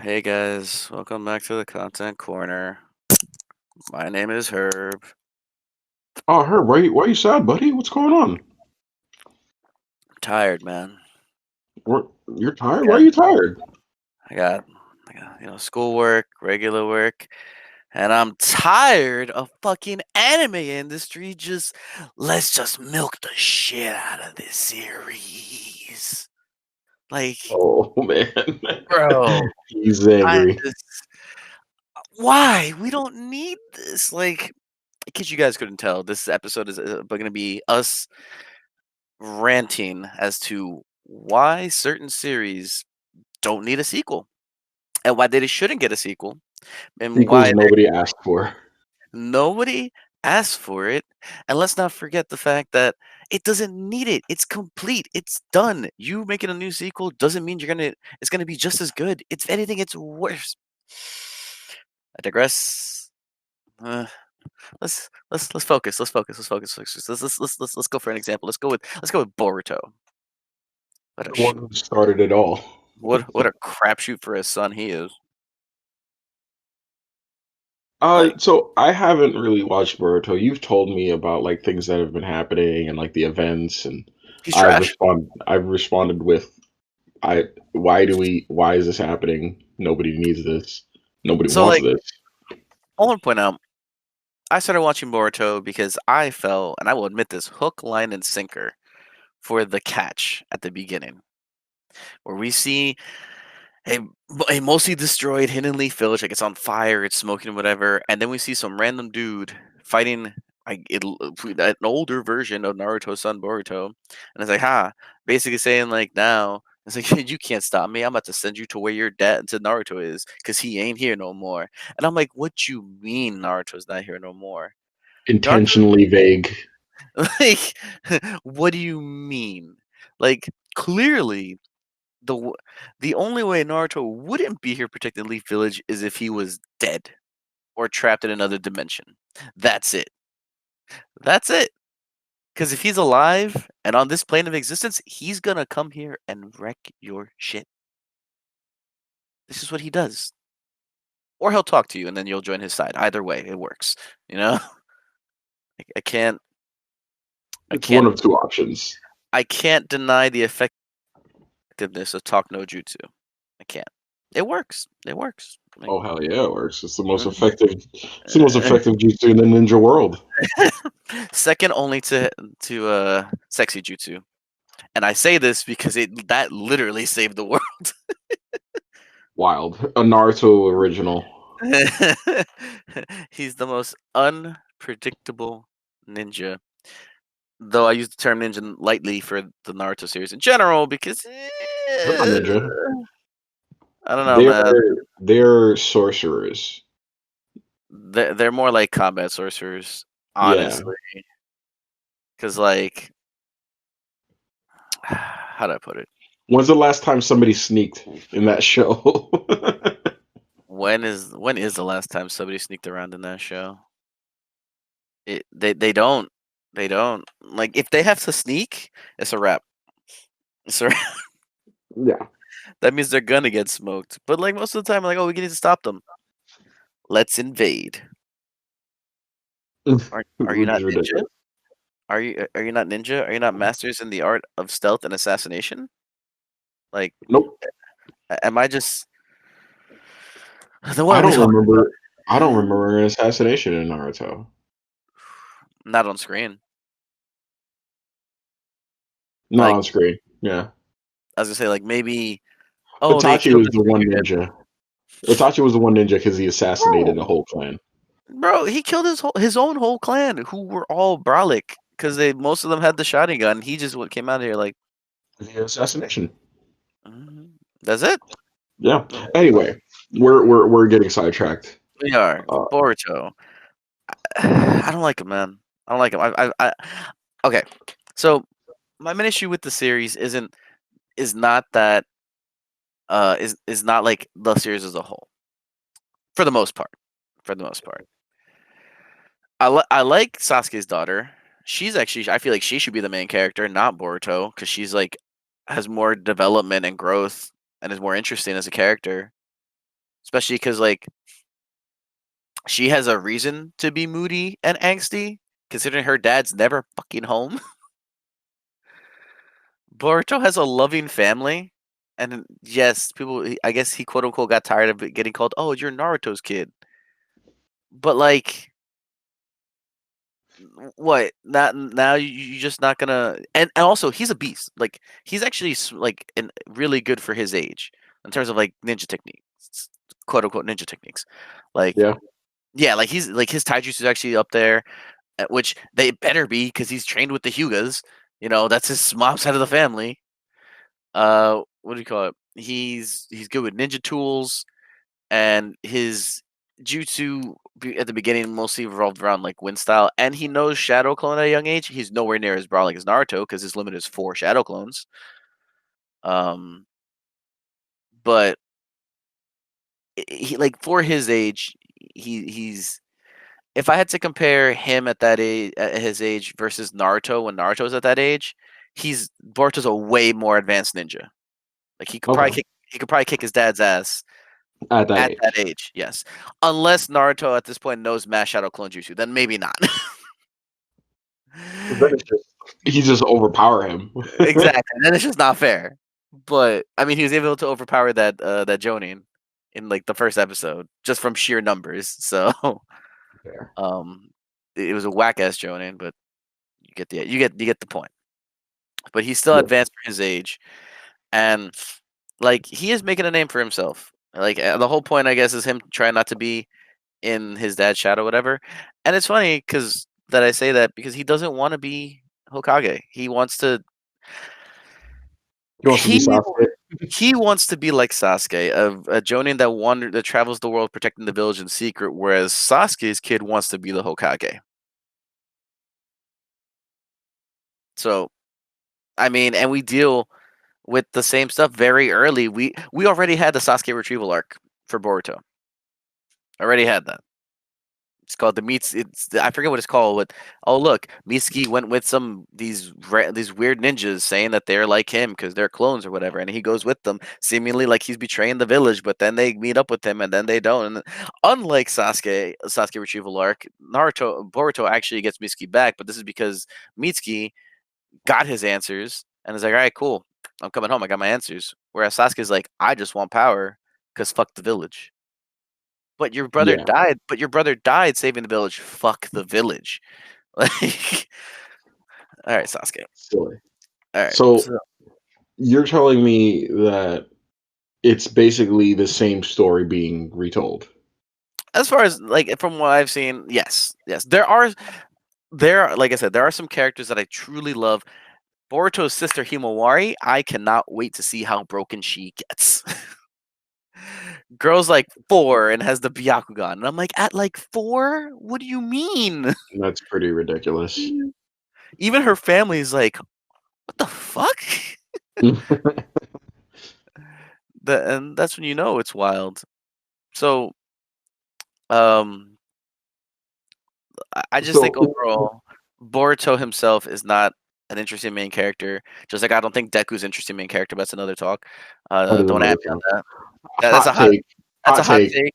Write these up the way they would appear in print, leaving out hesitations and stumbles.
Hey guys, welcome back to the content corner. My name is Herb. Oh, Herb, why you sad, buddy? What's going on? I'm tired, man. You're tired? Why are Yeah, you tired? I got, schoolwork, regular work, and I'm tired of fucking anime industry. Let's just milk the shit out of this series. Like, Oh man, bro, he's I angry. just why we don't need this. Like, in case you guys couldn't tell, this episode is going to be us ranting as to why certain series don't need a sequel and why they shouldn't get a sequel and Sequels why nobody asked for. nobody asked for it. And let's not forget the fact that it doesn't need it. It's complete. It's done. You making a new sequel doesn't mean it's gonna be just as good. If anything, it's worse. I digress. Let's focus. Let's focus. Let's focus. Let's go for an example. Let's go with Boruto. What a The sh- one who started it all. what a crapshoot for his son he is. Like So I haven't really watched Boruto. You've told me about like things that have been happening and like the events, and he's trash. I've responded with why is this happening? Nobody needs this. Nobody So wants like this. I want to point out, I started watching Boruto because I fell, and I will admit this, hook, line, and sinker for the catch at the beginning, where we see a, a mostly destroyed Hidden Leaf village, like it's on fire, it's smoking, whatever, and then we see some random dude fighting an older version of Naruto's son Boruto, and it's like, basically saying like now. It's like you can't stop me. I'm about to send you to where your dad to Naruto is, cause he ain't here no more. And I'm like, what you mean Naruto's not here no more? Naruto, Intentionally vague. like, what do you mean? Like, clearly, the the only way Naruto wouldn't be here protecting Leaf Village is if he was dead or trapped in another dimension. That's it. That's it. Because if he's alive and on this plane of existence, he's gonna come here and wreck your shit. This is what he does. Or he'll talk to you and then you'll join his side. Either way, it works. You know, I can't, I It's one can't, of two options. I can't deny the effectiveness of talk no jutsu. I can't. It works. It works. Like, Oh hell yeah, it works. It's the most mhm. effective. It's the most effective jutsu in the ninja world. Second only to sexy jutsu. And I say this because that literally saved the world. Wild. A Naruto original. He's the most unpredictable ninja. Though I use the term ninja lightly for the Naruto series in general because They're not ninja. I don't know, They're man. they're sorcerers. They're more like combat sorcerers, Yeah. honestly. Because like, how do I put it? When's the last time somebody sneaked in that show? When is the last time somebody sneaked around in that show? They don't like if they have to sneak, it's a wrap. It's a wrap. Yeah. That means they're gonna get smoked. But like most of the time, like we need to stop them. Let's invade. Are you Which not is ninja? ridiculous. Are you not ninja? Are you not masters in the art of stealth and assassination? Like, Nope. am I just then what I are we don't talking remember I don't about? remember an assassination in Naruto. Not on screen. Not Like on screen. Yeah. I was gonna say, like maybe. Oh, they Itachi killed was this the one figurehead. ninja. Itachi was the one ninja because he assassinated Bro, the whole clan. bro, he killed his own whole clan, who were all brolic, because they most of them had the shotgun. He just what came out here like, The assassination. That's it. Yeah. Anyway, we're getting sidetracked. We are Uh, Boruto. I don't like him, man. I don't like him. Okay. So my main issue with the series is not that is not like the series as a whole. For the most part. For the most part. I like Sasuke's daughter. She's actually I feel like she should be the main character, not Boruto, because she's like has more development and growth and is more interesting as a character. especially because like she has a reason to be moody and angsty, considering her dad's never fucking home. Boruto has a loving family, and yes, people. I guess he quote unquote got tired of getting called, "Oh, you're Naruto's kid," but like, what? Not now? You just not gonna? And also, he's a beast. Like, he's actually like really good for his age in terms of like ninja techniques, quote unquote ninja techniques. Like, Yeah. yeah, like he's like his taijutsu is actually up there, which they better be because he's trained with the Hyugas. You know, that's his mom's side of the family. What do you call it? He's good with ninja tools, and his jutsu at the beginning mostly revolved around like wind style, and he knows shadow clone at a young age. He's nowhere near as broad like as Naruto because his limit is 4 shadow clones. Um, but he like for his age, he's if I had to compare him at that age, at his age versus Naruto when Naruto was at that age, he's Boruto's a way more advanced ninja. Like Okay. he could probably kick his dad's ass At that at that age. age. Yes, unless Naruto at this point knows Mass Shadow Clone Jutsu, then maybe not. Then it's just he just overpower him. Exactly. Then it's just not fair. But I mean, he was able to overpower that Jonin in like the first episode just from sheer numbers. So Fair. um, it was a whack ass Jonin, but you get the point. But he's still Yeah. advanced for his age, and like he is making a name for himself. Like the whole point, I guess, is him trying not to be in his dad's shadow, whatever. And it's funny because that I say that because he doesn't want to be Hokage. He wants to. He wants to be He Sasuke. he wants to be like Sasuke, a Jonin that travels the world protecting the village in secret, whereas Sasuke's kid wants to be the Hokage. So I mean, and we deal with the same stuff very early. We already had the Sasuke retrieval arc for Boruto. Already had that. It's called the meets. It's I forget what it's called. But oh look, Mitsuki went with these weird ninjas saying that they're like him because they're clones or whatever, and he goes with them, seemingly like he's betraying the village. But then they meet up with him, and then they don't. And unlike Sasuke retrieval arc, Boruto actually gets Mitsuki back, but this is because Mitsuki got his answers and is like, all right, cool, I'm coming home. I got my answers. Whereas Sasuke's like, I just want power because fuck the village. But your brother Yeah. died. But your brother died saving the village. Fuck the village. Like, all right, Sasuke. Silly. All right. So So you're telling me that it's basically the same story being retold. as far as like from what I've seen, yes, yes, like I said, there are some characters that I truly love. Boruto's sister Himawari, I cannot wait to see how broken she gets. Girl's like 4 and has the Byakugan, and I'm like, at like 4? What do you mean? That's pretty ridiculous. Even her family's like, what the fuck? And that's when you know it's wild. So, um, I just think So overall, Boruto himself is not an interesting main character. Just like I don't think Deku's interesting main character. But that's another talk. that is Don't add another me on thing. that. That's a Hot hot. take. That's a Hot hot take. take.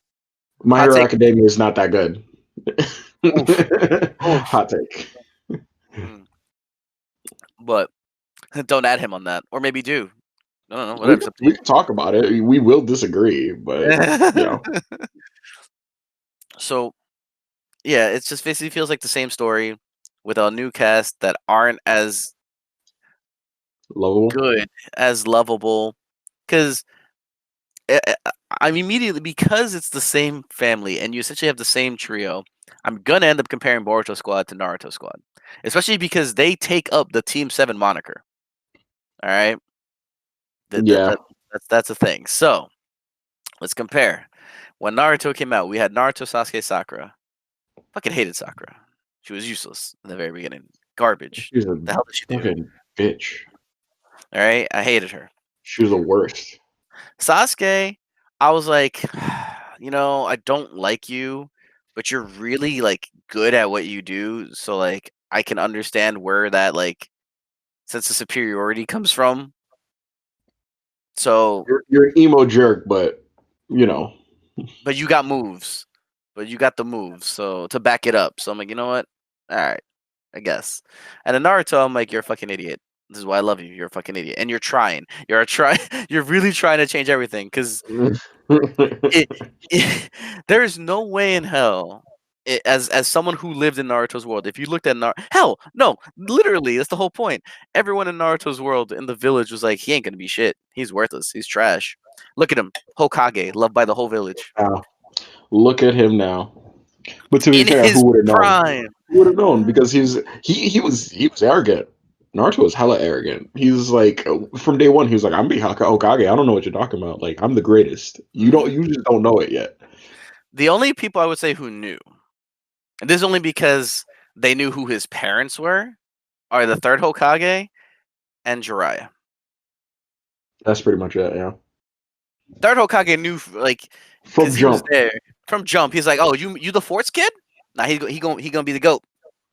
My Hot Hero take. Academia is not that good. Oof. Oof. Hot take. Mm. But don't add him on that, or maybe do. I don't know. We Whatever. It's can, up to we you. can talk about it. We will disagree, but you know, So yeah, it's just basically feels like the same story with a new cast that aren't as lovable. good, as lovable. Because I'm immediately because it's the same family and you essentially have the same trio. I'm gonna end up comparing Boruto Squad to Naruto Squad, especially because they take up the Team Seven moniker. All right, that that, Yeah, that that's a thing. So let's compare. When Naruto came out, we had Naruto, Sasuke, Sakura. Fucking hated Sakura. She was useless in the very beginning. Garbage. she's a The hell did she do? fucking bitch. All right, I hated her. She was the worst. Sasuke, I was like, I don't like you, but you're really like good at what you do. So like, I can understand where that like sense of superiority comes from. So You're an emo jerk, but you know. but you got moves. But you got the moves, so to back it up. So I'm like, you know what? All right, I guess. And in Naruto, I'm like, you're a fucking idiot. This is why I love you. You're a fucking idiot, and you're trying. You're a try. You're really trying to change everything because it, there's no way in hell. As someone who lived in Naruto's world, if you looked at hell, no, literally, that's the whole point. Everyone in Naruto's world in the village was like, he ain't gonna be shit. He's worthless. He's trash. Look at him, Hokage, loved by the whole village, Now, look at him now. But to be in fair, his who would have known? prime. Who would have known? Because he was arrogant. Naruto was hella arrogant. He was like from day one. He was like, "I'm be Hokage. I don't know what you're talking about. Like I'm the greatest. You don't. Mhm. You just don't know it yet." The only people I would say who knew, and this is only because they knew who his parents were, are the third Hokage and Jiraiya. That's pretty much it. Yeah. Third Hokage knew like From because he was jump, there from jump. He's like, "Oh, you the Force kid? Nah, he gonna be the goat."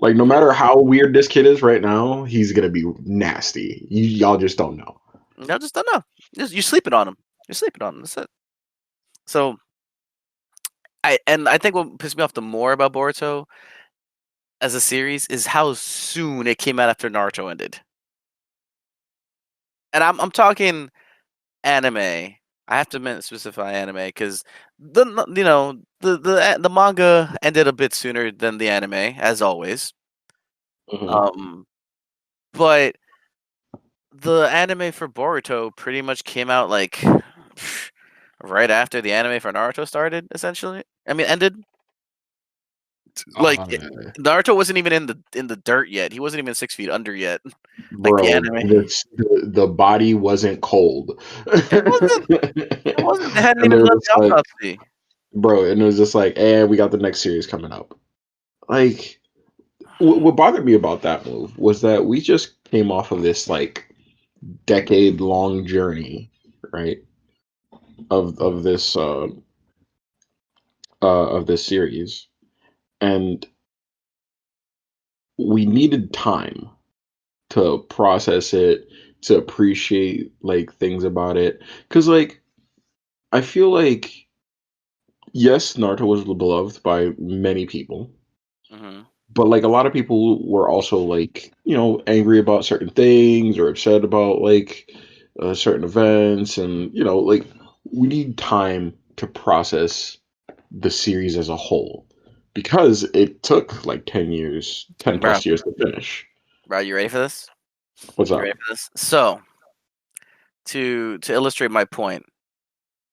like no matter how weird this kid is right now, he's gonna be nasty. Y'all just don't know. I just don't know. You're sleeping on him. You're sleeping on him. That's it. So I think what pissed me off the more about Boruto as a series is how soon it came out after Naruto ended. And I'm talking anime. I have to specify anime because the manga ended a bit sooner than the anime, as always. Hmm. Um, but the anime for Boruto pretty much came out like right after the anime for Naruto started. Essentially, I mean, ended. Like Uh, Naruto wasn't even in the dirt yet. He wasn't even 6 feet under yet. Like the bro, anime, the body wasn't cold, it wasn't. It wasn't. They hadn't and they even were done just the like, autopsy. bro, and it was just like, we got the next series coming up. Like, what bothered me about that move was that we just came off of this like decade long journey, right? Of this series, and we needed time to process it, to appreciate like things about it, because like I feel like yes, Naruto was beloved by many people, Hmm. but like a lot of people were also like angry about certain things or upset about like certain events, and like we need time to process the series as a whole because it took like 10 years, 10 Bro, plus years to finish. bro, you ready for this? What's You ready up? for this? So to illustrate my point,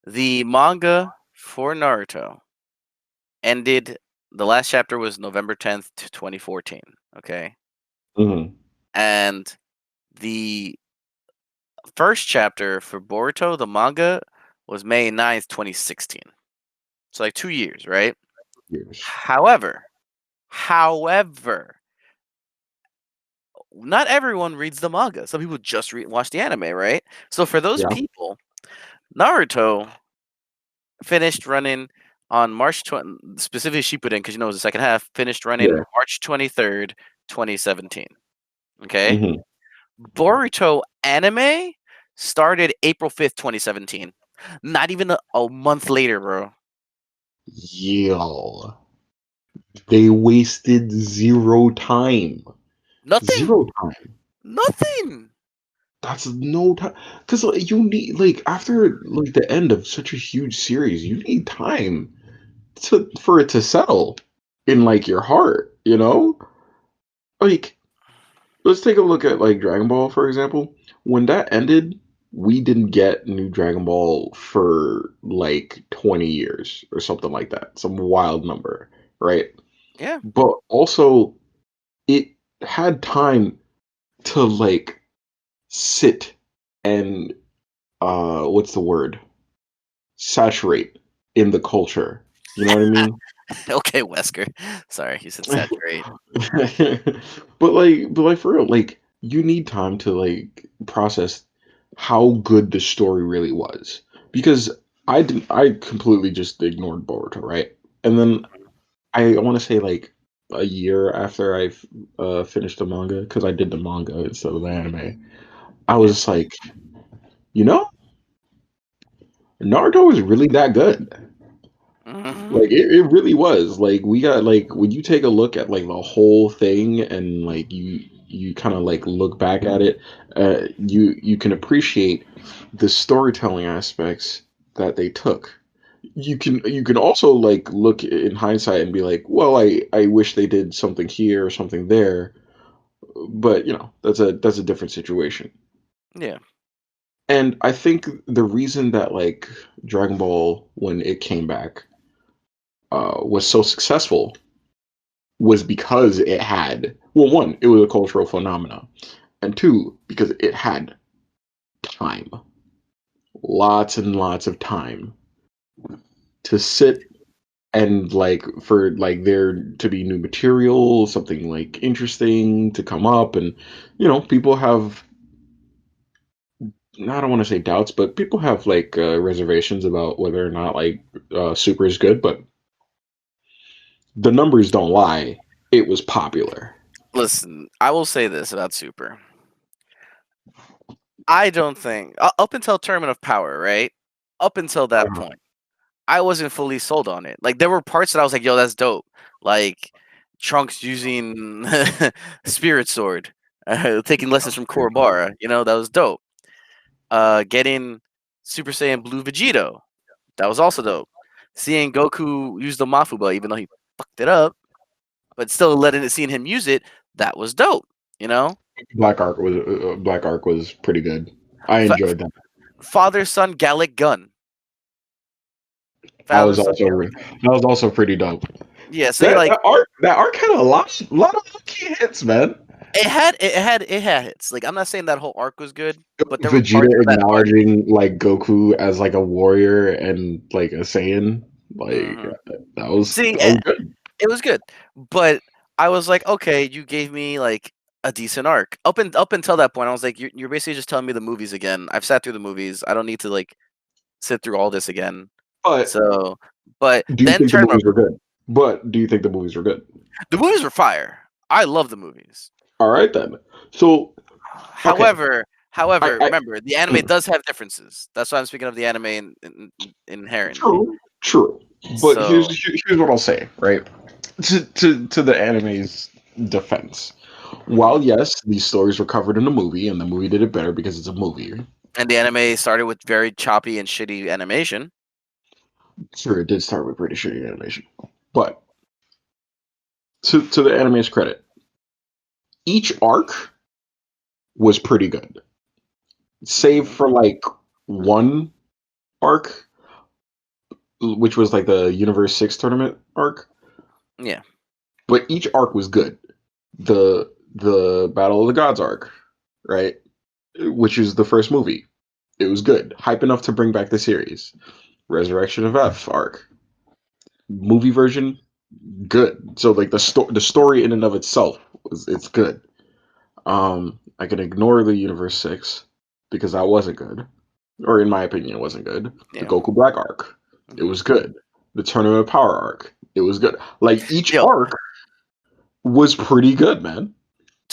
the manga for Naruto ended. The last chapter was November 10th, 2014. Okay, Hmm. and the first chapter for Boruto, the manga, was May 9th, 2016. So like 2 years, right? Years. However, not everyone reads the manga. Some people just watch the anime, right? So for those Yeah. people, Naruto finished running on March 20, specifically Shippuden, because it was the second half, finished running Yeah. March 23rd, 2017. Okay? Hmm. Boruto anime started April 5th, 2017. Not even a month later, bro. Yo, they wasted zero time. Nothing. Zero time. Nothing. That's no time. Because like, you need like after like the end of such a huge series, you need time for it to settle in like your heart. Like let's take a look at like Dragon Ball for example. When that ended, we didn't get new Dragon Ball for like 20 years or something like that. Some wild number, right? Yeah. But also it had time to like sit and what's the word? Saturate in the culture. You know what I mean? Okay, Wesker. Sorry, you said saturate. but like for real, like you need time to like process how good the story really was. Because I completely just ignored Boruto, right? And then I want to say like a year after I finished the manga, because I did the manga instead of the anime, I was Yeah. just like, you know, Naruto is really that good. Like it really was. Like we got like when you take a look at like the whole thing and like you kind of like look back at it, you can appreciate the storytelling aspects that they took. You can also like look in hindsight and be like, well, I wish they did something here or something there, but that's a different situation. Yeah. And I think the reason that like Dragon Ball when it came back was so successful was because it had, well, one, it was a cultural phenomenon, and two, because it had time, lots and lots of time to sit and like for like there to be new material, something like interesting to come up, and people have, I don't want to say doubts, but people have like reservations about whether or not like Super is good, but the numbers don't lie. It was popular. Listen, I will say this about Super. I don't think up until Tournament of Power, right? Up until that point, I wasn't fully sold on it. Like there were parts that I was like, "Yo, that's dope." Like Trunks using Spirit Sword, taking lessons from Korobara. That was dope. Getting Super Saiyan Blue Vegito, that was also dope. Seeing Goku use the Mafuba, even though he fucked it up, but still seeing him use it, that was dope. You know, Black Ark was pretty good. I Fa- enjoyed that. Father Son Gallic Gun, That Father was Son also Gallic Gun. that was also pretty dope. Yeah, so you That like that arc had a lot of key hits, man. it had hits. Like I'm not saying that whole arc was good, but there were Vegeta parts of that arc. acknowledging like Goku as like a warrior and like a Saiyan, like hmm See, that was good. it was good, but I was like, okay, you gave me like a decent arc. Up until that point, I was like, you're basically just telling me the movies again. I've sat through the movies. I don't need to like sit through all this again. But So, but do you then think the Tournament movies were good? But do you think the movies were good? the movies were fire. I love the movies. All right then. So okay, However, I remember the anime does have differences. That's why I'm speaking of the anime inherently. true. But So, here's what I'll say, right? To the anime's defense. mhm. While yes, these stories were covered in the movie, and the movie did it better because it's a movie. And the anime started with very choppy and shitty animation. Sure, it did start with pretty shitty animation, but to the anime's credit, each arc was pretty good, save hmm for like one arc, which was like the Universe 6 tournament arc. Yeah. But each arc was good. The Battle of the Gods arc, right? Which is the first movie. It was good. Hype enough to bring back the series. Resurrection of F arc. Movie version, good. So like the story in and of itself it's good. I can ignore the Universe 6 because that wasn't good. Or in my opinion, it wasn't good. The Yeah. Goku Black arc, it hmm was good. The Tournament of Power arc, it was good. Like each Yo, arc was pretty good, man.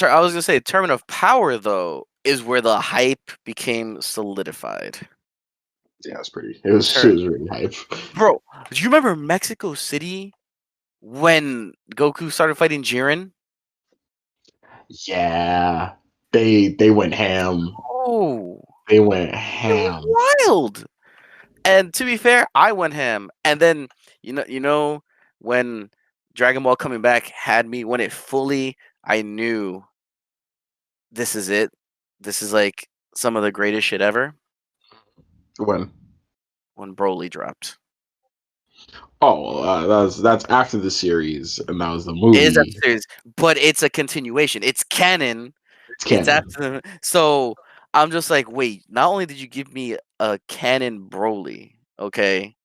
I was gonna say Tournament of Power though is where the hype became solidified. Yeah, it's pretty. It was really hype. Bro, do you remember Mexico City when Goku started fighting Jiren? Yeah, they went ham. Oh, They went it was ham. wild. And to be fair, I went ham. And then you know when Dragon Ball coming back had me when it fully I knew this is it. This is like some of the greatest shit ever When? when Broly dropped. Oh, that's after the series, and that was the It is after movie. series, but it's a continuation. It's canon. It's It's canon. after so I'm just like, wait, not only did you give me a canon Broly, okay,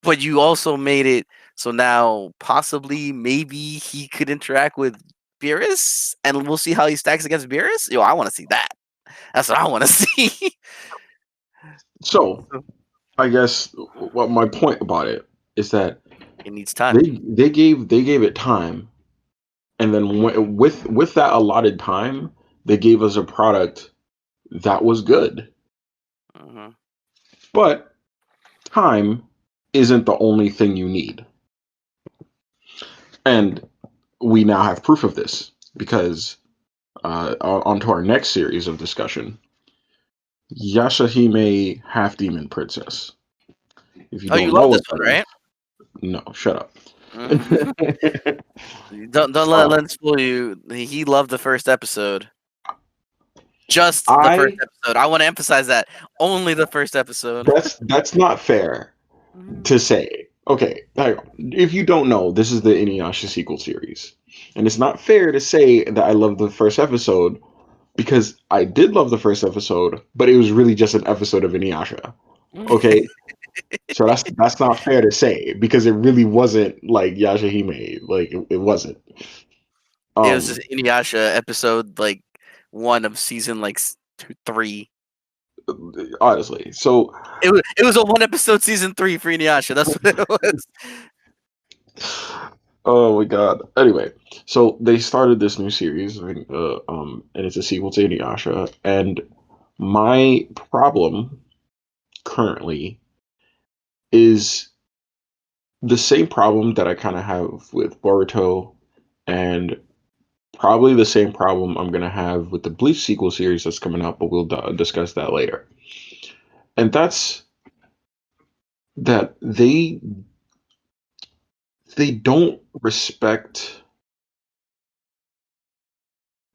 but you also made it so now possibly maybe he could interact with Beerus and we'll see how he stacks against Beerus. Yo, I want to see that. That's what I want to see. So I guess what my point about it is that It needs time. they gave it time, and then with that allotted time, they gave us a product that was good. hmm But time isn't the only thing you need. And we now have proof of this because on to our next series of discussion, Yashahime Half Demon Princess. If you Oh, you don't know love this what one, that is, right? no, shut up. Mhm. Don't uh, let him fool you. He loved the first episode. Just the first I episode. I want to emphasize that. Only the first episode. that's not fair to Mhm. say. Okay, hang on. If you don't know, this is the Inuyasha sequel series, and it's not fair to say that I love the first episode because I did love the first episode, but it was really just an episode of Inuyasha. Okay, so that's not fair to say because it really wasn't like Yashahime. Like it wasn't. It was just Um, Inuyasha episode like 1 of season like 3. honestly, so It was a 1 episode season 3 for Inuyasha. That's what it was. oh my god. Anyway, so they started this new series, and it's a sequel to Inuyasha. And my problem currently is the same problem that I kind of have with Boruto, and probably the same problem I'm gonna have with the Bleach sequel series that's coming out. But we'll discuss that later. And that's that they don't respect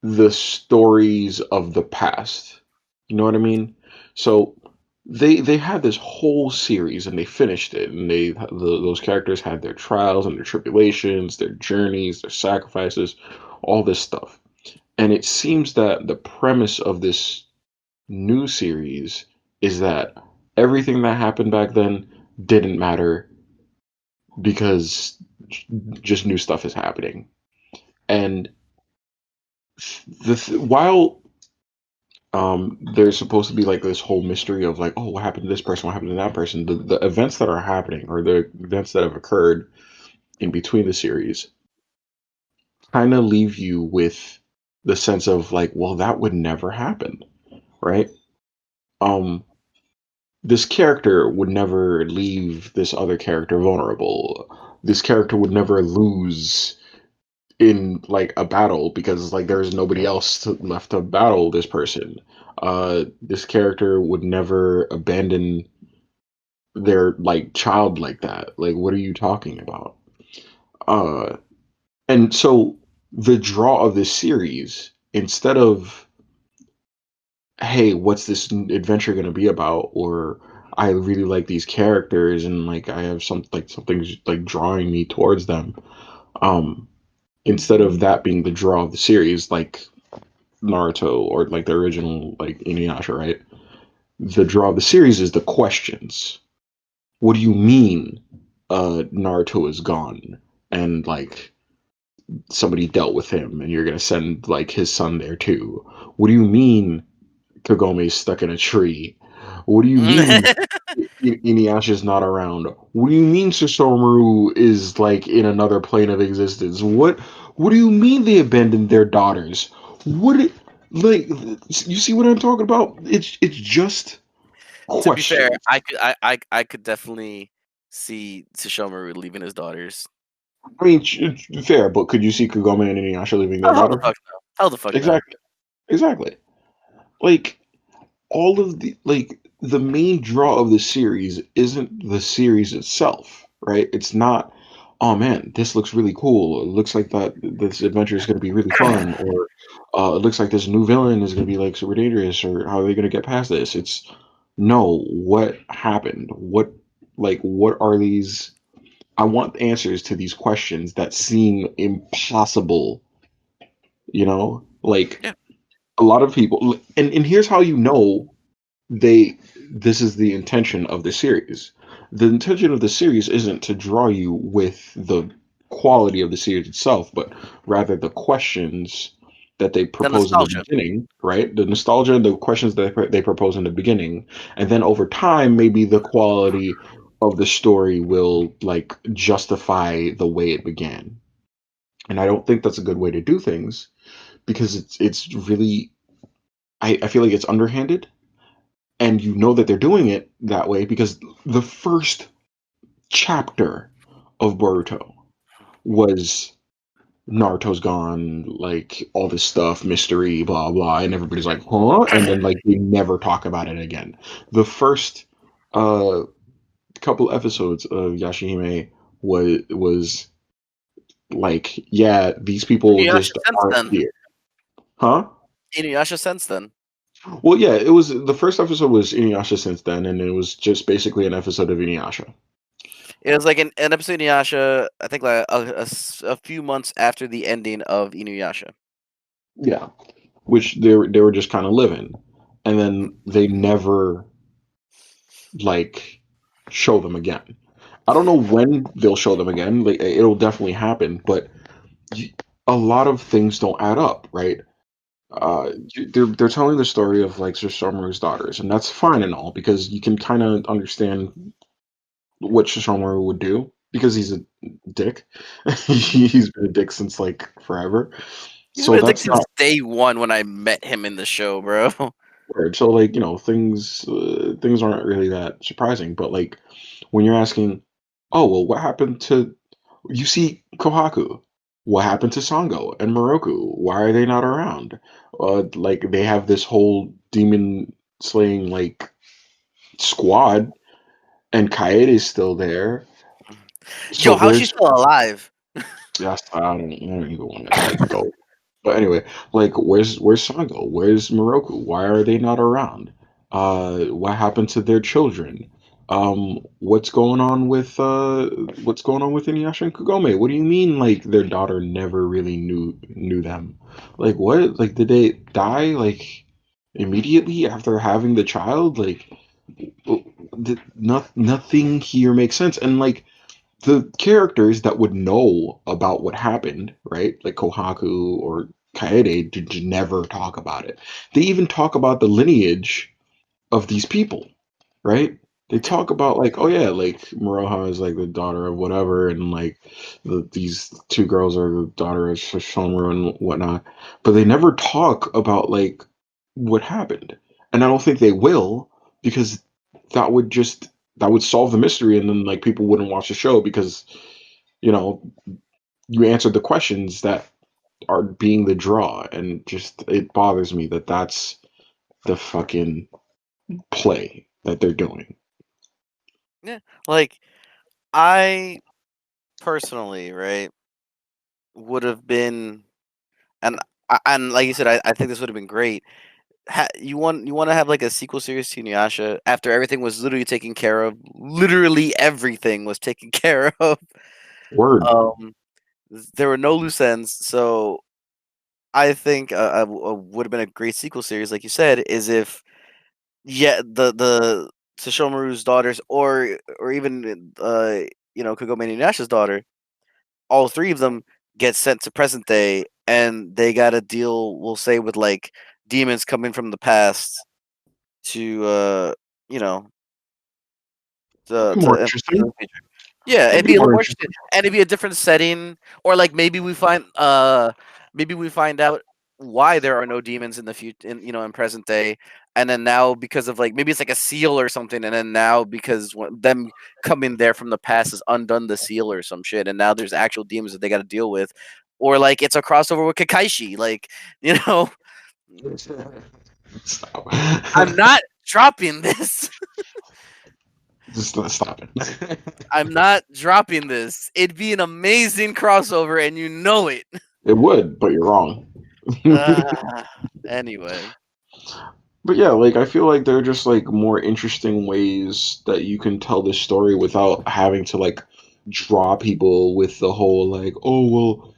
the stories of the past. You know what I mean? So they had this whole series and they finished it, and those characters had their trials and their tribulations, their journeys, their sacrifices, all this stuff. And it seems that the premise of this new series is that everything that happened back then didn't matter because just new stuff is happening. And while there's supposed to be like this whole mystery of like, oh, what happened to this person, what happened to that person, the events that are happening or the events that have occurred in between the series kind of leave you with the sense of like, well, that would never happen, right? um this character would never leave this other character vulnerable. This character would never lose in like a battle because like there's nobody else left to battle this person. This character would never abandon their like child like that. Like, what are you talking about? Uh, and so the draw of this series, instead of hey, what's this adventure going to be about, or I really like these characters and like I have something's like drawing me towards them. Um, Instead of that being the draw of the series, like Naruto or like the original like Inuyasha, right? The draw of the series is the questions. What do you mean Naruto is gone and like somebody dealt with him and you're gonna send like his son there too? What do you mean Kagome's stuck in a tree? What do you mean Inuyasha's not around? What do you mean Sesshomaru is like in another plane of existence? What do you mean they abandoned their daughters? What like you see what I'm talking about? It's just To be fair, questions. I could definitely see Sesshomaru leaving his daughters. I mean, fair, but could you see Kagome and Inuyasha leaving their Oh, hell the daughter? fuck no. Hell the fuck no. Exactly, exactly. Like all of the main draw of the series isn't the series itself, right? It's not, oh man, this looks really cool. It looks like that this adventure is going to be really fun, or it looks like this new villain is going to be like super dangerous, or how are they going to get past this? It's no, what happened? What are these? I want answers to these questions that seem impossible. You know, like Yeah. a lot of people, and here's how you know they this is the intention of the series. The intention of the series isn't to draw you with the quality of the series itself, but rather the questions that they The propose in the nostalgia. beginning, right? The nostalgia and the questions that they propose in the beginning, and then over time, maybe the quality of the story will like justify the way it began. And I don't think that's a good way to do things because it's really I feel like it's underhanded, and you know that they're doing it that way because the first chapter of Boruto was Naruto's gone, like all this stuff, mystery, blah blah, and everybody's like, huh? And then like they never talk about it again. The first uh couple episodes of Yashihime was like, yeah, these people Inuyasha just since aren't then. here. Huh? Inuyasha since then. Well, yeah, it was the first episode was Inuyasha since then, and it was just basically an episode of Inuyasha. It was like an episode of Inuyasha, I think like a few months after the ending of Inuyasha. Yeah, which they were just kind of living, and then they never like show them again. I don't know when they'll show them again. Like it'll definitely happen, but y a lot of things don't add up, right? They're telling the story of like Sesshomaru's daughters, and that's fine and all because you can kind of understand what Sesshomaru would do because he's a dick. He's been a dick since like forever. He's So been a dick that's since not day one when I met him in the show, bro. weird. So like things aren't really that surprising. But like when you're asking, oh well, what happened to you see Kohaku? What happened to Sango and Moroku? Why are they not around? Like they have this whole demon slaying like squad, and Kaede is still there. Yo, So how's she there's still alive? yes, I don't even want to like go. But anyway, like where's Sango? Where's Moroku? Why are they not around? What happened to their children? What's going on with Inuyasha and Kagome? What do you mean like their daughter never really knew them? Like what? Like did they die like immediately after having the child? Like nothing here makes sense. And like the characters that would know about what happened, right? Like Kohaku or Kaede did never talk about it. They even talk about the lineage of these people, right? They Yeah. talk about like, oh yeah, like Moroha is like the daughter of whatever, and like these two girls are the daughter of Shomaru and whatnot, but they never talk about like what happened, and I don't think they will because that would just that would solve the mystery, and then like people wouldn't watch the show because you know you answered the questions that are being the draw, and just it bothers me that that's the fucking play that they're doing. Yeah. Like I personally, right, would have been and and like you said, I think this would have been great. You want to have like a sequel series to Inuyasha after everything was literally taken care of. Literally everything was taken care of. Word. Um, there were no loose ends, so I think would have been a great sequel series, like you said, is if yeah the Sesshomaru's daughters or even Kagome and Inuyasha's daughter, all three of them get sent to present day, and they got to deal, we'll say, with like demons coming from the past to you know That'd be to more influence interesting. the future. Yeah, That'd it'd be be a little more more interesting, interesting. and it'd be a different setting, or like maybe we find out why there are no demons in the future, in present day, and then now because of like maybe it's like a seal or something, and then now because them coming there from the past has undone the seal or some shit, and now there's actual demons that they got to deal with, or like it's a crossover with Kakaishi, like you know, Stop. I'm not dropping this. Just stop it. I'm not dropping this. It'd be an amazing crossover, and you know it. It would, but you're wrong. Uh, anyway, But yeah, like I feel like there are just like more interesting ways that you can tell this story without having to like draw people with the whole like, oh well,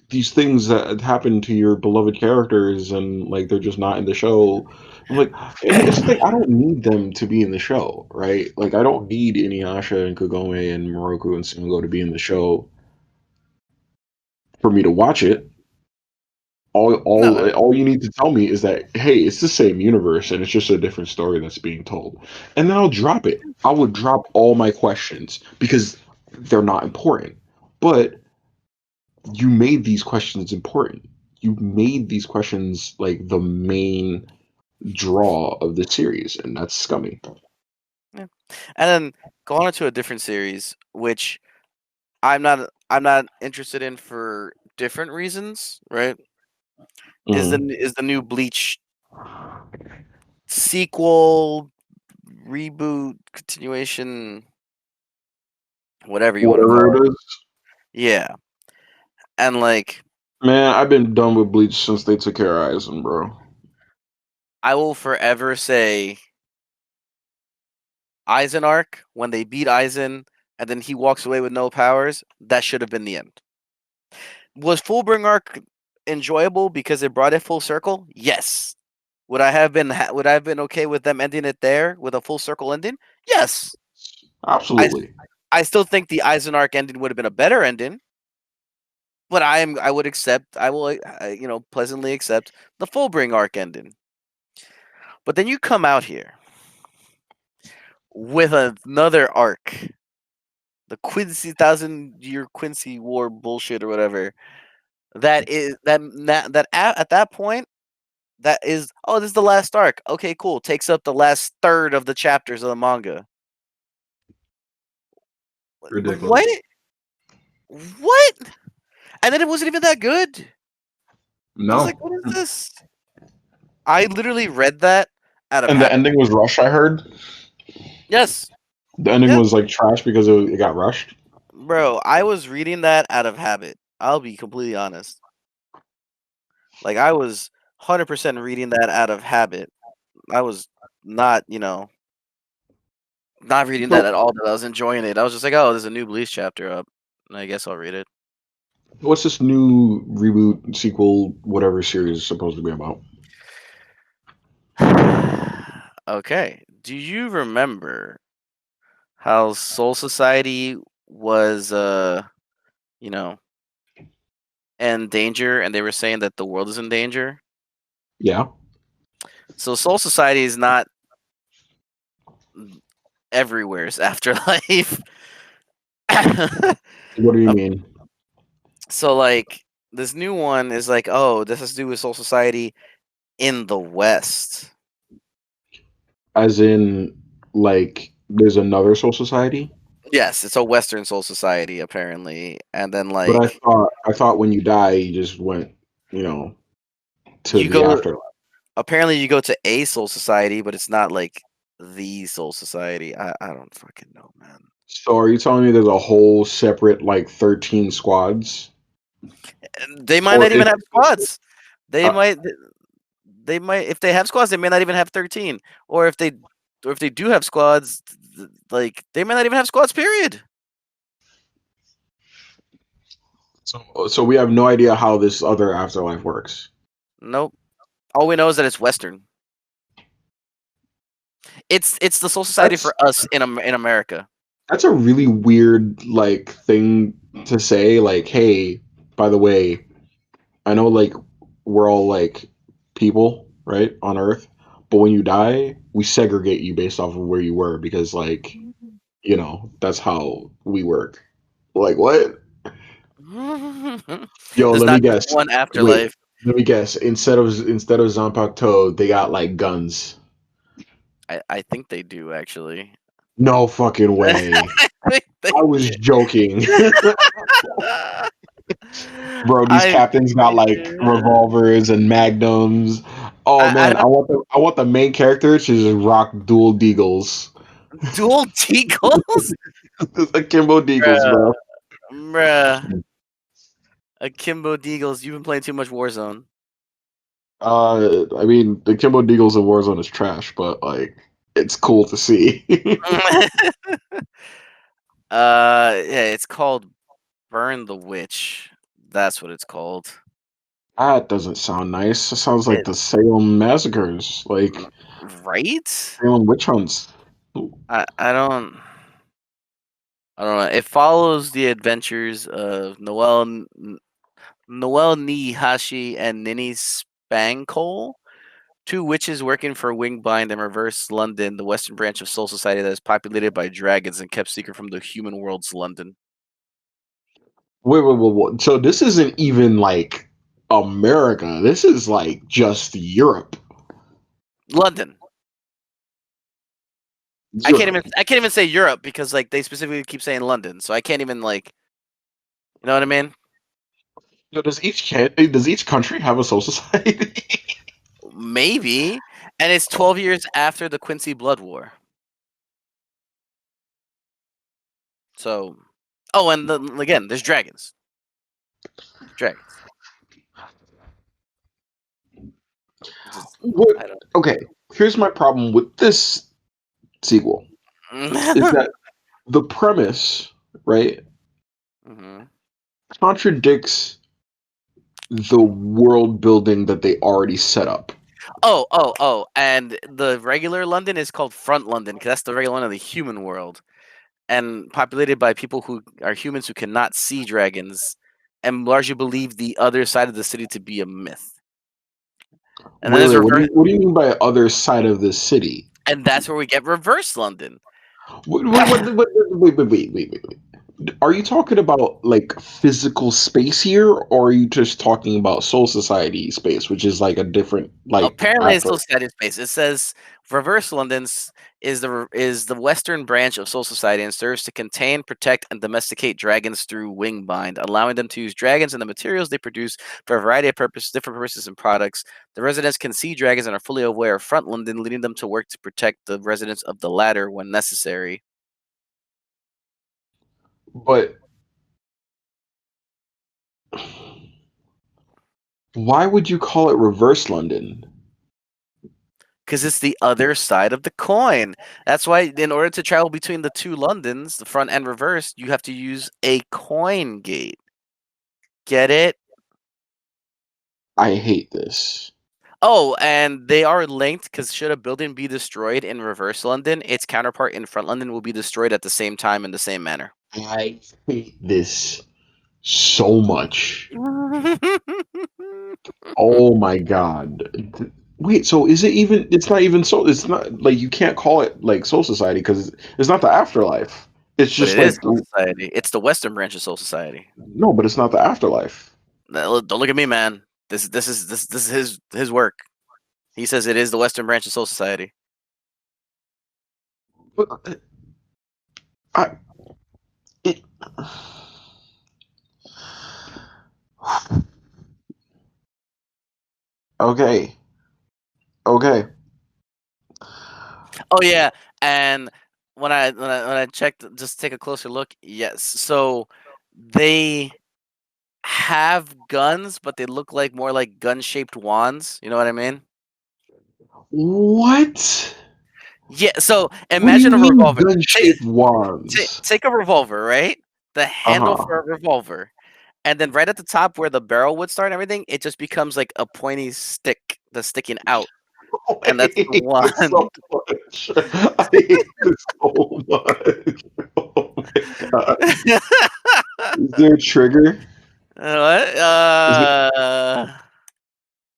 these things that happen to your beloved characters and like they're just not in the show. I'm like, it's like I don't need them to be in the show, right? Like I don't need Inuyasha and Kagome and Moroku and Sungo to be in the show for me to watch it. no, All you need to tell me is that hey, it's the same universe and it's just a different story that's being told, and then I'll drop it. I would drop all my questions because they're not important. But you made these questions important. You made these questions like the main draw of the series, and that's scummy. Yeah. And then go on to a different series, which I'm not interested in for different reasons, right? Hmm. Is the new Bleach sequel, reboot, continuation, whatever you want to call Whatever it. it is. Yeah. And like Man, I've been done with Bleach since they took care of Aizen, bro. I will forever say Aizen arc when they beat Aizen and then he walks away with no powers, that should have been the end. Was Fullbring arc enjoyable because it brought it full circle? Yes. Would I have been okay with them ending it there with a full circle ending? Yes. I Absolutely. I still think the Eisen arc ending would have been a better ending, but I would accept I will pleasantly accept the Fullbring arc ending. But then you come out here with another arc, the Quincy Thousand Year Quincy War bullshit or whatever. At that point that is, oh, this is the last arc. Okay, cool. Takes up the last third of the chapters of the manga. Ridiculous. What? What? And then it wasn't even that good. I was like, No. what is this? I literally read that out of And the habit. ending was rushed, I heard. Yes. The ending Yeah. was like trash because it got rushed. Bro, I was reading that out of habit. I'll be completely honest. Like I was 100% reading that out of habit. I was not, not reading that So, at all. That I was enjoying it. I was just like, oh, there's a new Bleach chapter up. I guess I'll read it. what's this new reboot, sequel, whatever series supposed to be about? Okay. Do you remember how Soul Society was you know, in danger and they were saying that the world is in danger? Yeah. So Soul Society is not everywhere's afterlife. What do you Uh, mean? so like this new one is like, oh, this has to do with Soul Society in the West. As in, like, there's another Soul Society? Yes, it's a Western Soul Society apparently, and then But like I thought when you die, you just went, you know, to you the go. afterlife. Apparently, you go to a Soul Society, but it's not like the Soul Society. I don't fucking know, man. So are you telling me there's a whole separate like 13 squads? And they might Or not even have squads. They uh, might. They might. If they have squads, they may not even have 13. Or if they do have squads, like they may not even have squads. Period. so we have no idea how this other afterlife works. Nope. All we know is that it's Western. It's the Soul Society That's for us in America. that's a really weird like thing to say. Like, hey, by the way, I know like we're all like people, right, on Earth, but when you die, we segregate you based off of where you were because like that's how we work. Like what? Yo, There's let me not just guess. one Wait, afterlife. let me guess. Instead of Zanpakuto, they got like guns. I think they do actually. No fucking way. I think I they was joking. Bro, these I captains got like revolvers and magnums. Oh I man, don't I want the main character to just rock dual deagles. dual deagles? Akimbo deagles, Bruh, bro. bruh. Akimbo Deagles, you've been playing too much Warzone. I mean, the Akimbo deagles in Warzone is trash, but like, it's cool to see. Yeah, it's called Burn the Witch. That's what it's called. That doesn't sound nice. It sounds like It the Salem massacres, like right? Salem witch hunts. I don't know. It follows the adventures of Noelle Nihashi and Ninny Spankole, two witches working for Wingbind in Reverse London, the western branch of Soul Society that is populated by dragons and kept secret from the human world's London. Wait. So this isn't even like America. This is like just Europe. London. Europe. I can't even say Europe because like they specifically keep saying London, so I can't even like you know what I mean? So does each country have a soul society? Maybe. And it's 12 years after the Quincy Blood War. So oh, and again, there's dragons. Dragons. Just What? I don't. Okay, here's my problem with this sequel is that the premise, right, hmm contradicts the world building that they already set up. Oh, and the regular London is called Front London because that's the regular one of the human world, and populated by people who are humans who cannot see dragons, and largely believe the other side of the city to be a myth. And then Wait, there's wait, reverse, what do you mean by other side of the city? and that's where we get reverse London. Wait. Are you talking about like physical space here, or are you just talking about Soul Society space, which is like a different like Apparently, it's after? still status based. It says reverse London's is the western branch of Soul Society and serves to contain, protect, and domesticate dragons through wingbind, allowing them to use dragons and the materials they produce for a variety of purposes, different purposes and products. The residents can see dragons and are fully aware of Front London, leading them to work to protect the residents of the latter when necessary. But why would you call it reverse London? Because it's the other side of the coin. That's why, in order to travel between the two Londons, the front and reverse, you have to use a coin gate. Get it? I hate this. Oh, and they are linked because should a building be destroyed in reverse London, its counterpart in front London will be destroyed at the same time in the same manner. I hate this so much. Oh my god. Wait, so is it even it's not even soul it's not like you can't call it like Soul Society because it's not the afterlife. It's But just it is like Soul Society. It's the Western branch of Soul Society. no, but it's not the afterlife. Don't look at me, man. This is his work. He says it is the Western branch of Soul Society. But I it okay. Okay. Oh yeah, and when I checked, just take a closer look. Yes, so they have guns, but they look like more like gun-shaped wands. You know what I mean? What? Yeah. So What do you imagine a mean revolver. gun-shaped wands? Take a revolver, right? The handle Uh-huh. for a revolver, and then right at the top where the barrel would start and everything, it just becomes like a pointy stick that's sticking out, I and that's the hate this one. so much. I hate this so much. Oh my god. Is there a trigger? What? Is it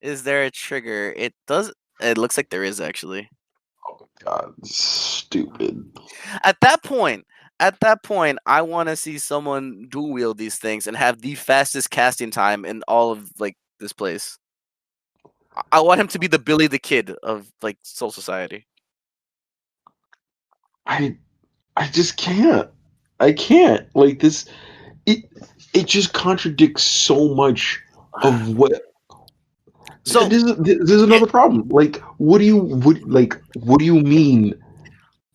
Is there a trigger? It does. It looks like there is actually. oh my god. Stupid. At that point, at that point, I want to see someone dual wield these things and have the fastest casting time in all of like this place. I want him to be the Billy the Kid of like Soul Society. I I just can't. I can't. Like this it it just contradicts so much of what So this is it, another problem. Like what do you mean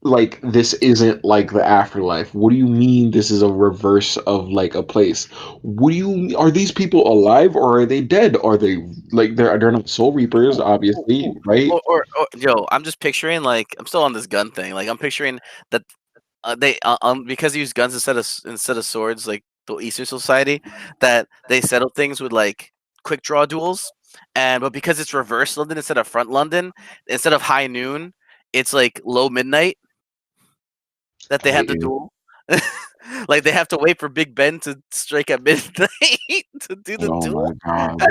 like this isn't like the afterlife? What do you mean this is a reverse of like a place? What do you are these people alive or are they dead? Are they like they're not soul reapers, obviously, right? or yo, I'm just picturing like I'm still on this gun thing. Like I'm picturing that they because they use guns instead of swords, like the Eastern Society, that they settle things with like quick draw duels, and but because it's reverse London instead of front London, instead of high noon, it's like low midnight that I they have hate the you. duel. Like they have to wait for Big Ben to strike at midnight to do the Oh duel. my god.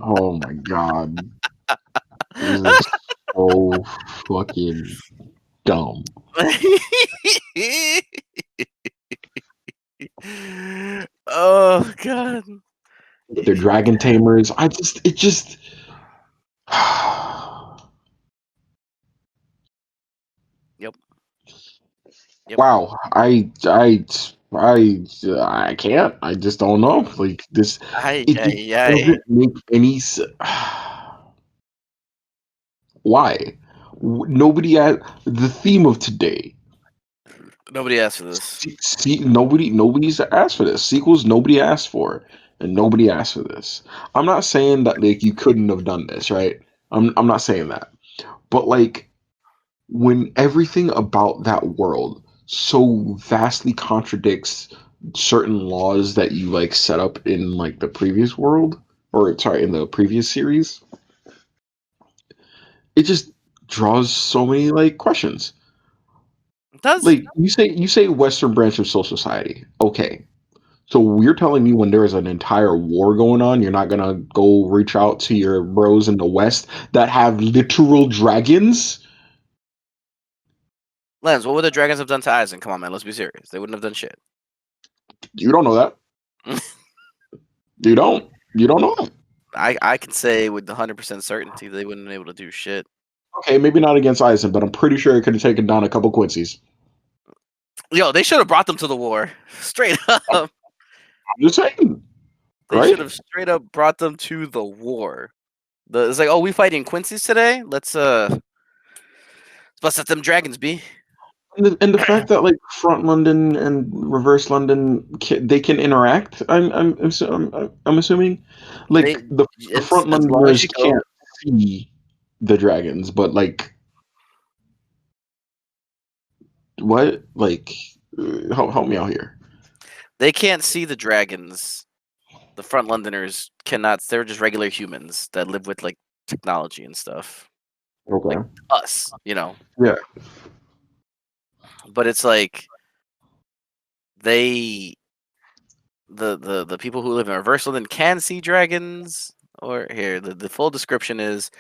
Oh my god. This is so fucking dumb. Oh god. They're dragon tamers. I just it just Yep. Wow, I can't. I just don't know. Like this, Ay, it just ay, ay. doesn't make any. Why? Nobody at the theme of today. Nobody asked for this. Nobody's asked for this. Sequels, nobody asked for, and nobody asked for this. I'm not saying that like you couldn't have done this, right? I'm not saying that, but like when everything about that world so vastly contradicts certain laws that you like set up in like the previous world, or sorry, in the previous series, it just draws so many like questions. It does. Like you say Western branch of social society. Okay. So you're telling me when there is an entire war going on, you're not gonna go reach out to your bros in the West that have literal dragons? Lens, what would the dragons have done to Aizen? Come on, man. Let's be serious. They wouldn't have done shit. You don't know that. You don't. You don't know that. I can say with 100% certainty they wouldn't have been able to do shit. Okay, maybe not against Eisen, but I'm pretty sure it could have taken down a couple Quincy's. Yo, they should have brought them to the war. Straight I'm up. just saying, They should right? have straight up brought them to the war. It's like, oh, we fighting Quincy's today? Let's bust at them dragons, B. And the fact that like front London and reverse London they can interact. I'm assuming, They like the it's front as long as Londoners you go, can't see the dragons, but like what? Like help me out here. they can't see the dragons. The front Londoners cannot. They're just regular humans that live with like technology and stuff, like Okay. us, you know. Yeah. But it's like they, the people who live in Reverse London can see dragons. Or here, the full description is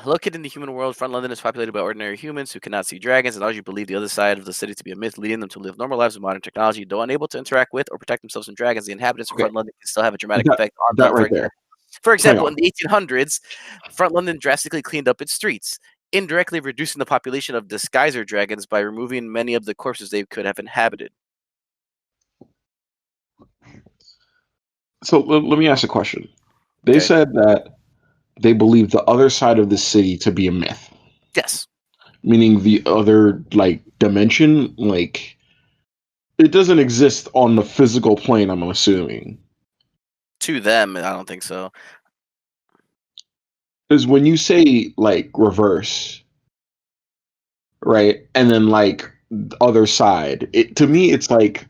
located in the human world, Front London is populated by ordinary humans who cannot see dragons and largely believe the other side of the city to be a myth, leading them to live normal lives with modern technology. Though unable to interact with or protect themselves from dragons, the inhabitants of Okay. Front London can still have a dramatic That effect on that them. right there. For Hang example, in on. the 1800s, Front London drastically cleaned up its streets, indirectly reducing the population of disguiser dragons by removing many of the corpses they could have inhabited. So let me ask a question. They Okay. said that they believe the other side of the city to be a myth, Yes. meaning the other like dimension, like it doesn't exist on the physical plane. I'm assuming To them, I don't think so. because when you say like reverse, right, and then like other side, it to me it's like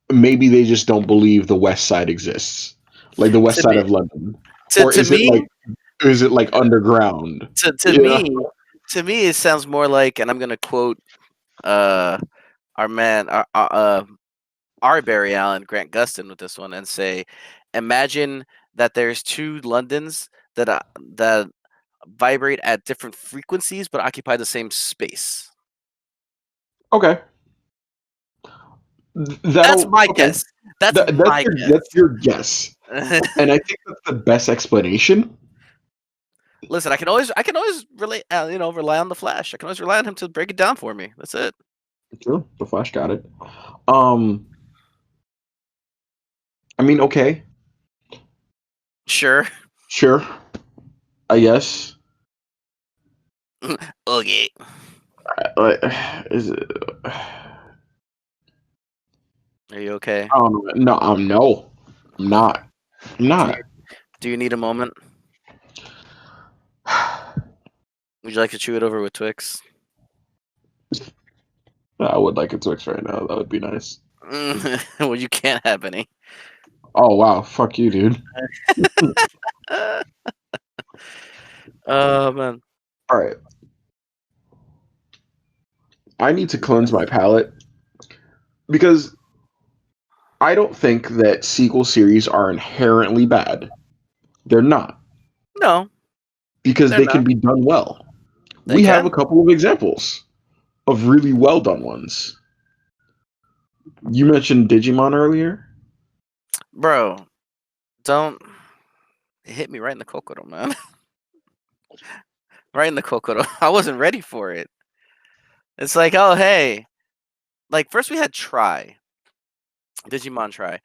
maybe they just don't believe the west side exists, like the west To side me, of London, to, or to me, is it like underground? to Yeah. me, to me, it sounds more like, and I'm gonna quote uh our man, our Barry Allen, Grant Gustin, with this one, and say, imagine that there's two Londons that vibrate at different frequencies but occupy the same space. Okay. That's That'll my okay. guess. That's my That's your guess, guess. and I think that's the best explanation. Listen, I can always relate, rely on the Flash. I can always rely on him to break it down for me. That's it. Sure, the Flash got it. Um, I mean, okay, Sure. sure, I guess. Okay. Is it? Are you okay? No, no, I'm not. I'm Do you not. do you need a moment? Would you like to chew it over with Twix? I would like a Twix right now. That would be nice. Well, you can't have any. Oh wow, fuck you, dude. Oh man. All right, I need to cleanse my palate because I don't think that sequel series are inherently bad. They're not No, because they're they not. can be done well. They We have a can, couple of examples of really well done ones. You mentioned Digimon earlier. bro. Don't it hit me right in the cocoa, man. Right in the cocoa. I wasn't ready for it. It's like, oh hey, like first we had Try, Digimon Try.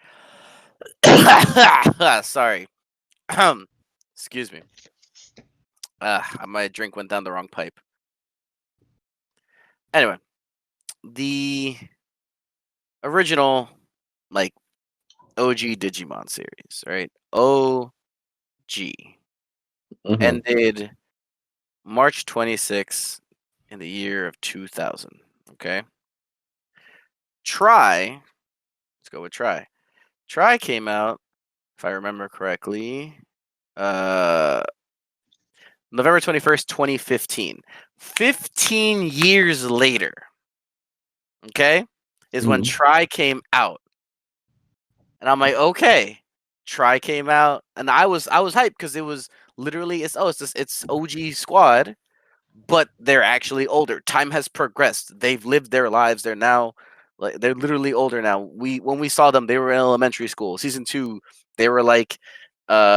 Sorry. Excuse me. My drink went down the wrong pipe. Anyway, the original, like, OG Digimon series, right? OG Hmm. ended March 26th in the year of 2000. Okay. Try, let's go with Try. Try came out, if I remember correctly, uh, November 21st, 2015. 15 years later, okay, is when Hmm. Try came out. And I'm like, okay, Try came out, and I was hyped because it was literally it's OG Squad, but they're actually older. Time has progressed. They've lived their lives. They're now like they're literally older now. When we saw them, they were in elementary school. Season 2, they were like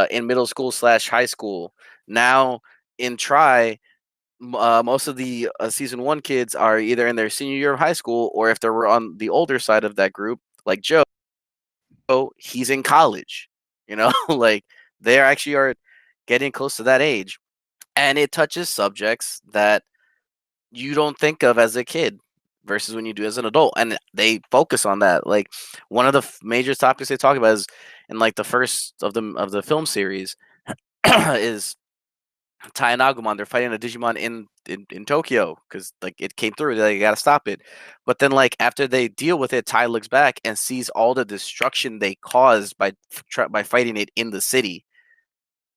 in middle school slash high school. Now in Try, most of the season 1 kids are either in their senior year of high school, or if they're on the older side of that group, like Joe, he's in college. You know, like they actually are getting close to that age, and it touches subjects that you don't think of as a kid versus when you do as an adult, and they focus on that. Like one of the major topics they talk about is in like the first of the film series is Tai and Agumon. They're fighting a Digimon in Tokyo because like it came through. They gotta stop it. But then like after they deal with it, Tai looks back and sees all the destruction they caused by fighting it in the city,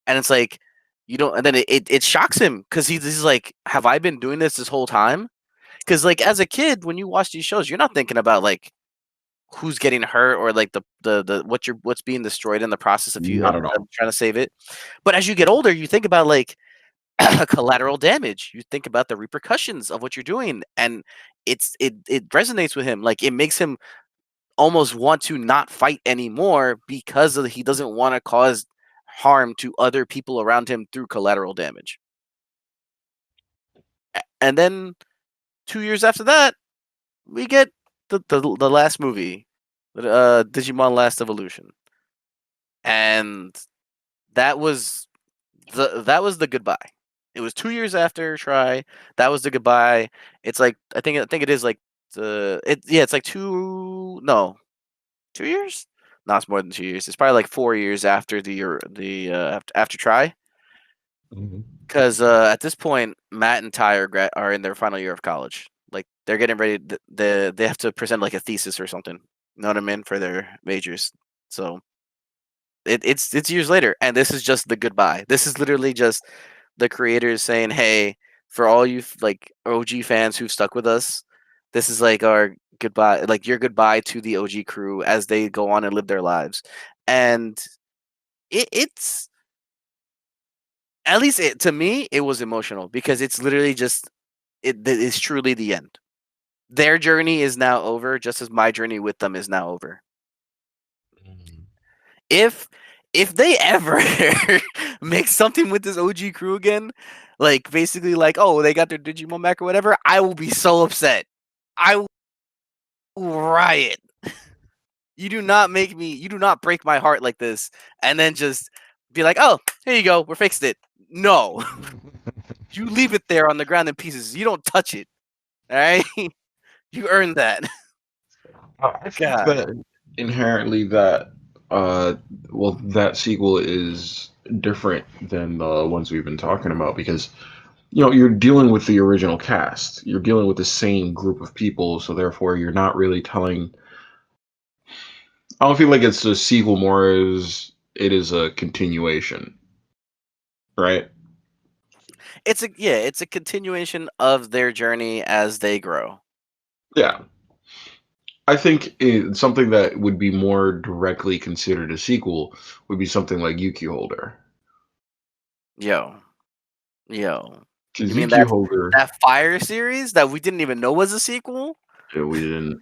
and it's like you don't. And then it shocks him because he's like, have I been doing this whole time? Because like as a kid, when you watch these shows, you're not thinking about like who's getting hurt or like the what's being destroyed in the process of you Not at all. of trying to save it. But as you get older, you think about like collateral damage. You think about the repercussions of what you're doing, and it resonates with him. Like it makes him almost want to not fight anymore because he doesn't want to cause harm to other people around him through collateral damage. And then 2 years after that, we get the last movie, Digimon Last Evolution, and that was that was the goodbye. It was 2 years after Try. That was the goodbye. It's like I think it is like it's like 2 years. No, it's more than 2 years. It's probably like 4 years after after Try. Hmm. Because at this point, Matt and Ty are in their final year of college. Like they're getting ready. They have to present like a thesis or something. You know what I mean for their majors. So it's years later, and this is just the goodbye. This is literally just the creators saying, "Hey, for all you like OG fans who've stuck with us, this is like our goodbye, like your goodbye to the OG crew as they go on and live their lives." And it's at least to me, it was emotional because it's literally just it is truly the end. Their journey is now over, just as my journey with them is now over. If if they ever make something with this OG crew again, like basically like, oh, they got their Digimon back or whatever, I will be so upset. I will riot. You do not break my heart like this, and then just be like, oh, here you go, we're fixed it. No, you leave it there on the ground in pieces. You don't touch it. All right, you earned that. I think God, that inherently that uh that sequel is different than the ones we've been talking about because you're dealing with the original cast. You're dealing with the same group of people, so therefore you're not really telling. I don't feel like it's a sequel more as it is a continuation, right? it's a continuation of their journey as they grow. Yeah. I think something that would be more directly considered a sequel would be something like Yuki Holder. Yo, yo, you Because mean Yuki Holder, that Fire series that we didn't even know was a sequel? we didn't.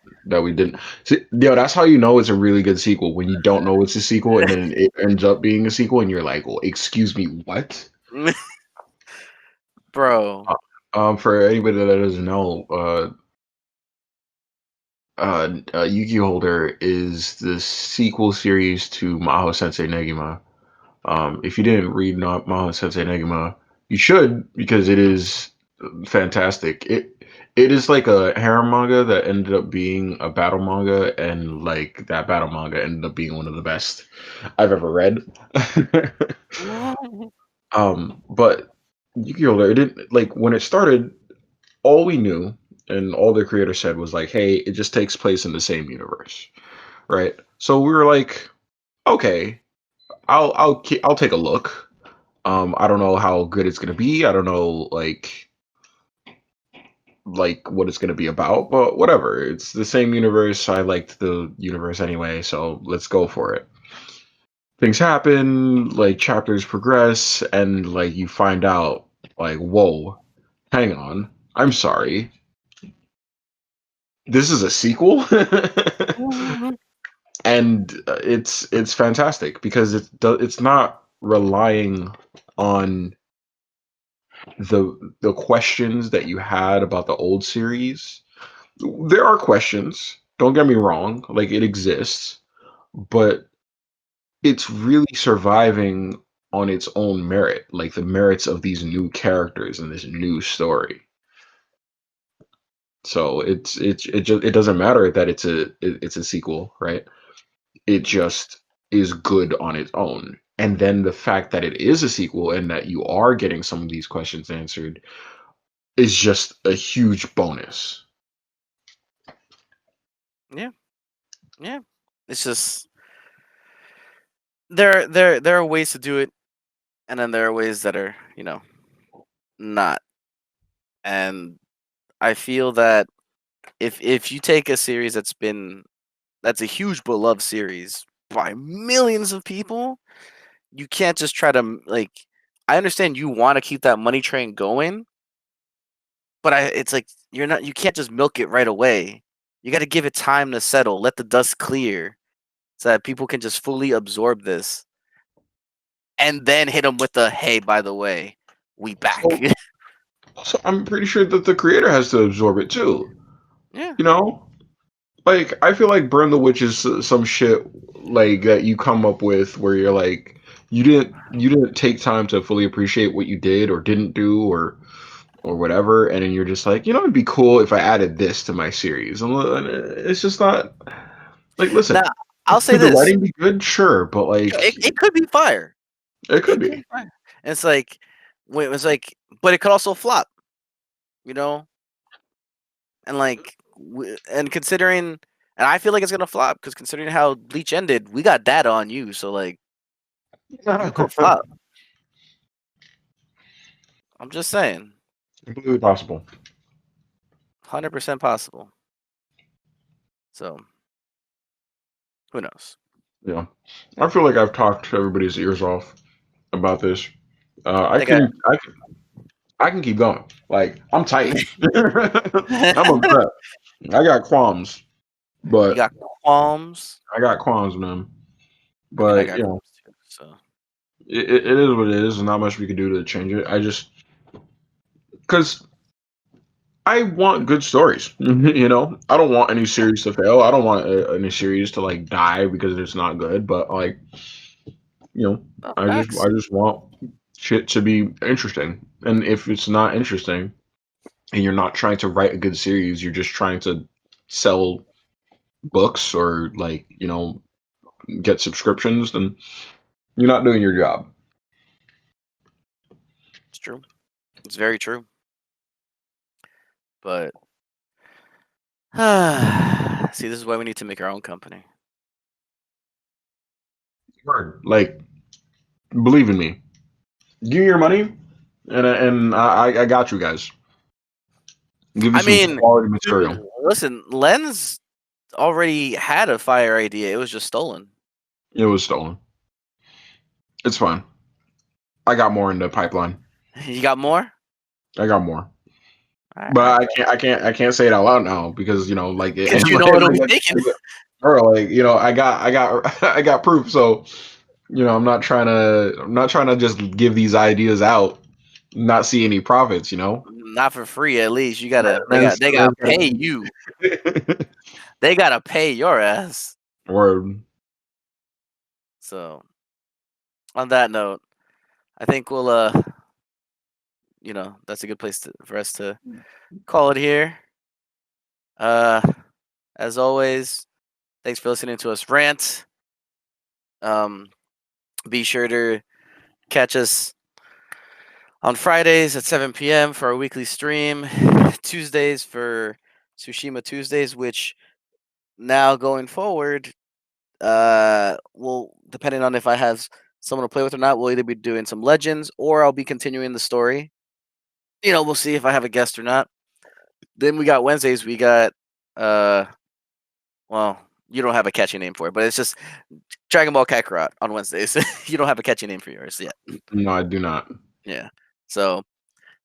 See, that's how you know it's a really good sequel when you don't know it's a sequel and then it ends up being a sequel and you're like, well, excuse me, what? Bro, For anybody that doesn't know, Yuki Holder is the sequel series to Maho Sensei Negima. If you didn't read Maho Sensei Negima, you should because it is fantastic. It is like a harem manga that ended up being a battle manga, and like that battle manga ended up being one of the best I've ever read. But Yu-Gi-Oh! It didn't like when it started. All we knew and all the creator said was like, "Hey, it just takes place in the same universe, right?" So we were like, "Okay, I'll take a look." I don't know how good it's gonna be. I don't know like what it's gonna be about, but whatever. It's the same universe. I liked the universe anyway, so let's go for it. Things happen, like chapters progress, and like you find out, like, whoa, hang on, I'm sorry, this is a sequel, and it's fantastic because it's not relying on the questions that you had about the old series. There are questions. Don't get me wrong, like it exists, but it's really surviving on its own merit, like the merits of these new characters and this new story. So it doesn't matter that it's a sequel, right? It just is good on its own. And then the fact that it is a sequel and that you are getting some of these questions answered is just a huge bonus. Yeah, yeah. It's just there are ways to do it, and then there are ways that are not. And I feel that if you take a series that's a huge beloved series by millions of people, you can't just try to like. I understand you want to keep that money train going, but it's like you can't just milk it right away. You got to give it time to settle, let the dust clear, so that people can just fully absorb this, and then hit them with the hey, by the way, we back. So, so I'm pretty sure that the creator has to absorb it too. Yeah. You know, like I feel like Burn the Witch is some shit like that you come up with where you're like you didn't take time to fully appreciate what you did or didn't do or whatever, and then you're just like, it'd be cool if I added this to my series. It's just not like, listen, Now, I'll say could the this: writing be good? Sure, but like it could be fire. it could It could be. be fire. And it's like when it was like, but it could also flop, you know. And like, and considering, and I feel like it's gonna flop because considering how Bleach ended, we got data on you. So like, you could flop. I'm just saying, Completely possible. 100% possible. So who knows? Yeah, I feel like I've talked everybody's ears off about this. Uh, I They got can I can I can keep going. Like I'm tight. I'm upset. I got qualms, you but got qualms. I got qualms, man. I mean, I But got qualms too. So it is what it is. There's not much we can do to change it. I just because I want good stories. I don't want any series to fail. I don't want any series to like die because it's not good. But like you know, I facts. just want shit to be interesting. And if it's not interesting, and you're not trying to write a good series, you're just trying to sell books or like get subscriptions, then you're not doing your job. It's true. It's very true. But see, this is why we need to make our own company. Word. Like, believe in me. Give me your money, and I got you guys. Give you I some mean, quality dude, material. listen, Lens already had a fire idea. It was just stolen. It was stolen. It's fine. I got more in the pipeline. You got more? I got more. I But bet. I can't say it out loud now because like Because you know it'll be taken. or like I got proof. So I'm not trying to just give these ideas out, not see any profits. Not for free, at least. You Man, gotta they man's, got they man's gotta pay you. gotta, They gotta pay your ass. Or So on that note, I think we'll that's a good place for us to call it here. Uh, as always, thanks for listening to us rant. Um, be sure to catch us on Fridays at 7 p.m. for our weekly stream, Tuesdays for Tsushima Tuesdays, which now going forward, will depending on if I have someone to play with or not, we'll either be doing some legends or I'll be continuing the story. We'll see if I have a guest or not. Then we got Wednesdays. We got well, you don't have a catchy name for it, but it's just Dragon Ball Kakarot on Wednesdays. You don't have a catchy name for yours yet. no, I do not. Yeah. So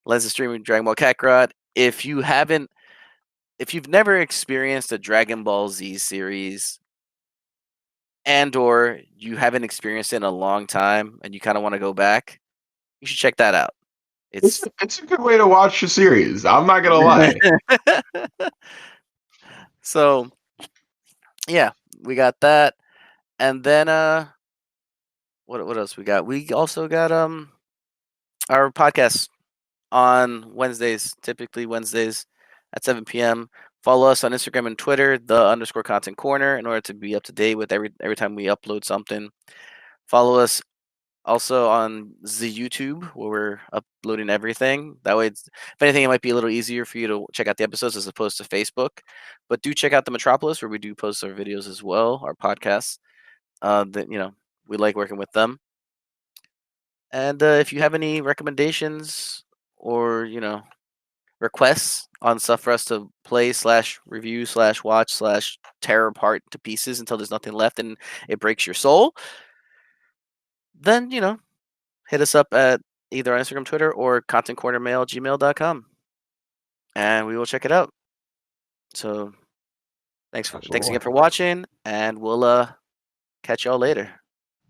Lens is streaming Dragon Ball Kakarot. If you've never experienced a Dragon Ball Z series and or you haven't experienced it in a long time and you kind of want to go back, you should check that out. It's It's a good way to watch a series. I'm not gonna lie. so yeah, we got that. And then what else we got? We also got our podcast on Wednesdays, typically Wednesdays at 7 p.m. Follow us on Instagram and Twitter, _content corner, in order to be up to date with every time we upload something. Follow us also on the YouTube where we're uploading everything. That way, if anything, it might be a little easier for you to check out the episodes as opposed to Facebook. But do check out the Metropolis where we do post our videos as well, our podcasts. That we like working with them. And if you have any recommendations or requests on stuff for us to play /review /watch /tear apart to pieces until there's nothing left and it breaks your soul, then hit us up at either on Instagram, Twitter, or contentcornermail@gmail.com, and we will check it out. So thanks again for Absolutely. watching, and we'll catch y'all later.